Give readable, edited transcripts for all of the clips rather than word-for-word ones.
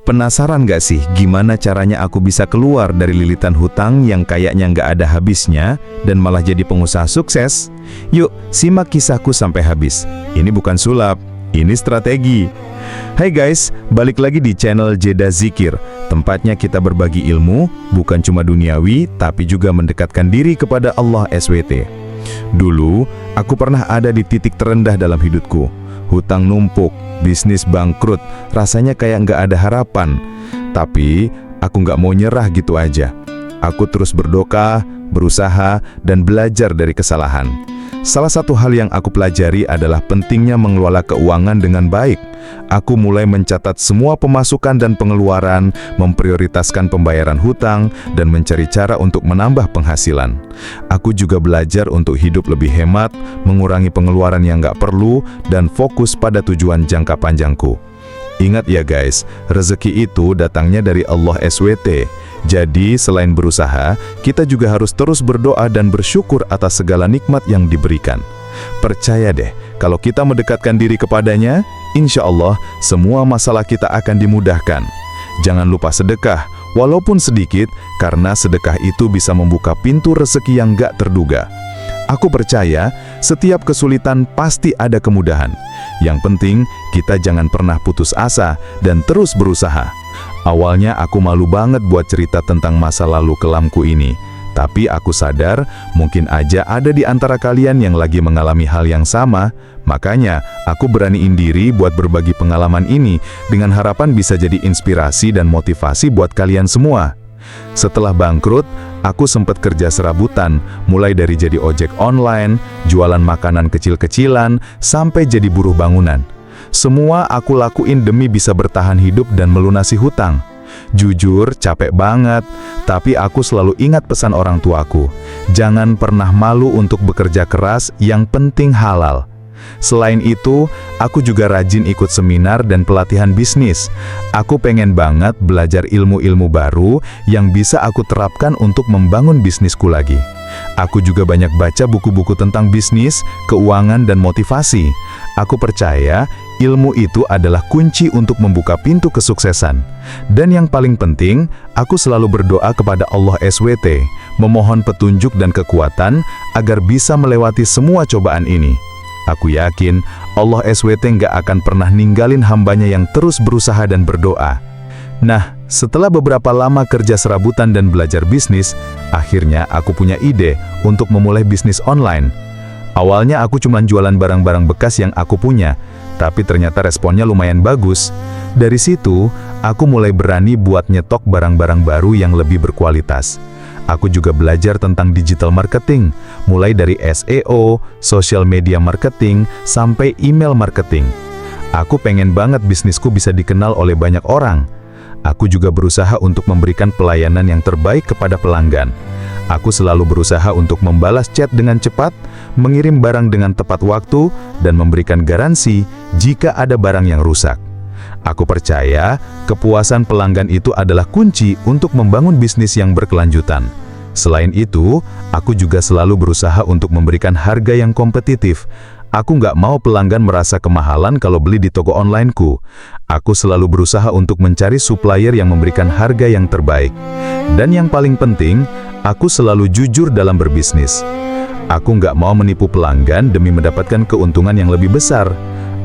Penasaran gak sih gimana caranya aku bisa keluar dari lilitan hutang yang kayaknya nggak ada habisnya dan malah jadi pengusaha sukses? Yuk, simak kisahku sampai habis. Ini bukan sulap, ini strategi. Hai guys, balik lagi di channel Jeda Zikir. Tempatnya kita berbagi ilmu, bukan cuma duniawi, tapi juga mendekatkan diri kepada Allah SWT. Dulu, aku pernah ada di titik terendah dalam hidupku. Hutang numpuk, bisnis bangkrut, rasanya kayak nggak ada harapan. Tapi, aku nggak mau nyerah gitu aja. Aku terus berdoa, berusaha, dan belajar dari kesalahan. Salah satu hal yang aku pelajari adalah pentingnya mengelola keuangan dengan baik. Aku mulai mencatat semua pemasukan dan pengeluaran, memprioritaskan pembayaran hutang, dan mencari cara untuk menambah penghasilan. Aku juga belajar untuk hidup lebih hemat, mengurangi pengeluaran yang nggak perlu, dan fokus pada tujuan jangka panjangku. Ingat ya guys, rezeki itu datangnya dari Allah SWT. Jadi, selain berusaha, kita juga harus terus berdoa dan bersyukur atas segala nikmat yang diberikan. Percaya deh, kalau kita mendekatkan diri kepadanya, insya Allah semua masalah kita akan dimudahkan. Jangan lupa sedekah, walaupun sedikit, karena sedekah itu bisa membuka pintu rezeki yang gak terduga. Aku percaya, setiap kesulitan pasti ada kemudahan. Yang penting, kita jangan pernah putus asa dan terus berusaha. Awalnya aku malu banget buat cerita tentang masa lalu kelamku ini. Tapi aku sadar, mungkin aja ada di antara kalian yang lagi mengalami hal yang sama. Makanya, aku beraniin diri buat berbagi pengalaman ini dengan harapan bisa jadi inspirasi dan motivasi buat kalian semua. Setelah bangkrut, aku sempat kerja serabutan, mulai dari jadi ojek online, jualan makanan kecil-kecilan, sampai jadi buruh bangunan. Semua aku lakuin demi bisa bertahan hidup dan melunasi hutang. Jujur, capek banget, tapi aku selalu ingat pesan orang tuaku. Jangan pernah malu untuk bekerja keras, yang penting halal. Selain itu, aku juga rajin ikut seminar dan pelatihan bisnis. Aku pengen banget belajar ilmu-ilmu baru yang bisa aku terapkan untuk membangun bisnisku lagi. Aku juga banyak baca buku-buku tentang bisnis, keuangan, dan motivasi. Aku percaya ilmu itu adalah kunci untuk membuka pintu kesuksesan. Dan yang paling penting, aku selalu berdoa kepada Allah SWT, memohon petunjuk dan kekuatan agar bisa melewati semua cobaan ini. Aku yakin Allah SWT nggak akan pernah ninggalin hambanya yang terus berusaha dan berdoa. Nah, setelah beberapa lama kerja serabutan dan belajar bisnis, akhirnya aku punya ide untuk memulai bisnis online. Awalnya aku cuma jualan barang-barang bekas yang aku punya, tapi ternyata responnya lumayan bagus. Dari situ, aku mulai berani buat nyetok barang-barang baru yang lebih berkualitas. Aku juga belajar tentang digital marketing, mulai dari SEO, social media marketing, sampai email marketing. Aku pengen banget bisnisku bisa dikenal oleh banyak orang. Aku juga berusaha untuk memberikan pelayanan yang terbaik kepada pelanggan. Aku selalu berusaha untuk membalas chat dengan cepat, mengirim barang dengan tepat waktu, dan memberikan garansi jika ada barang yang rusak. Aku percaya kepuasan pelanggan itu adalah kunci untuk membangun bisnis yang berkelanjutan. Selain itu, aku juga selalu berusaha untuk memberikan harga yang kompetitif. Aku nggak mau pelanggan merasa kemahalan kalau beli di toko onlineku. Aku selalu berusaha untuk mencari supplier yang memberikan harga yang terbaik. Dan yang paling penting, aku selalu jujur dalam berbisnis. Aku nggak mau menipu pelanggan demi mendapatkan keuntungan yang lebih besar.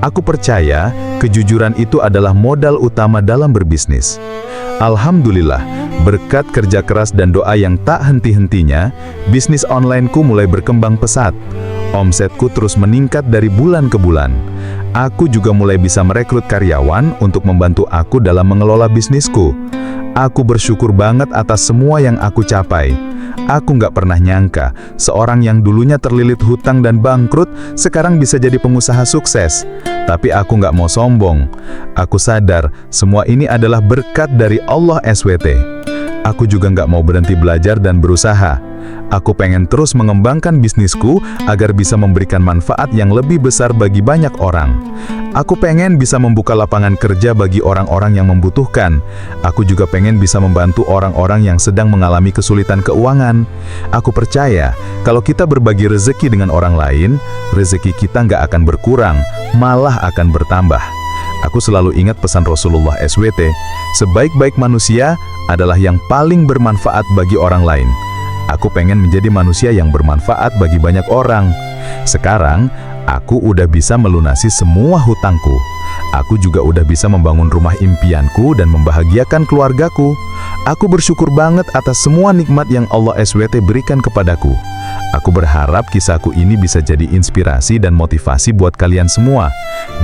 Aku percaya kejujuran itu adalah modal utama dalam berbisnis. Alhamdulillah, berkat kerja keras dan doa yang tak henti-hentinya, bisnis onlineku mulai berkembang pesat. Omsetku terus meningkat dari bulan ke bulan. Aku juga mulai bisa merekrut karyawan untuk membantu aku dalam mengelola bisnisku. Aku bersyukur banget atas semua yang aku capai. Aku nggak pernah nyangka, seorang yang dulunya terlilit hutang dan bangkrut, sekarang bisa jadi pengusaha sukses. Tapi aku nggak mau sombong. Aku sadar, semua ini adalah berkat dari Allah SWT. Aku juga nggak mau berhenti belajar dan berusaha. Aku pengen terus mengembangkan bisnisku agar bisa memberikan manfaat yang lebih besar bagi banyak orang. Aku pengen bisa membuka lapangan kerja bagi orang-orang yang membutuhkan. Aku juga pengen bisa membantu orang-orang yang sedang mengalami kesulitan keuangan. Aku percaya, kalau kita berbagi rezeki dengan orang lain, rezeki kita nggak akan berkurang, malah akan bertambah. Aku selalu ingat pesan Rasulullah SWT, sebaik-baik manusia adalah yang paling bermanfaat bagi orang lain. Aku pengen menjadi manusia yang bermanfaat bagi banyak orang. Sekarang, aku udah bisa melunasi semua hutangku. Aku juga udah bisa membangun rumah impianku dan membahagiakan keluargaku. Aku bersyukur banget atas semua nikmat yang Allah SWT berikan kepadaku. Aku berharap kisahku ini bisa jadi inspirasi dan motivasi buat kalian semua.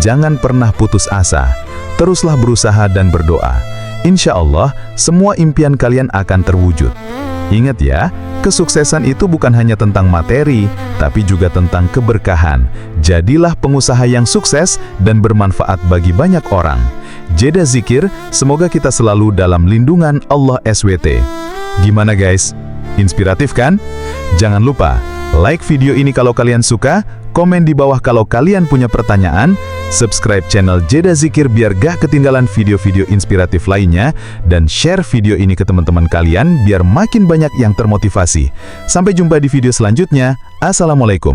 Jangan pernah putus asa. Teruslah berusaha dan berdoa. Insya Allah, semua impian kalian akan terwujud. Ingat ya, kesuksesan itu bukan hanya tentang materi, tapi juga tentang keberkahan. Jadilah pengusaha yang sukses dan bermanfaat bagi banyak orang. Jeda Zikir, semoga kita selalu dalam lindungan Allah SWT. Gimana guys? Inspiratif kan? Jangan lupa, like video ini kalau kalian suka, komen di bawah kalau kalian punya pertanyaan, subscribe channel Jeda Zikir biar gak ketinggalan video-video inspiratif lainnya, dan share video ini ke teman-teman kalian biar makin banyak yang termotivasi. Sampai jumpa di video selanjutnya. Assalamualaikum.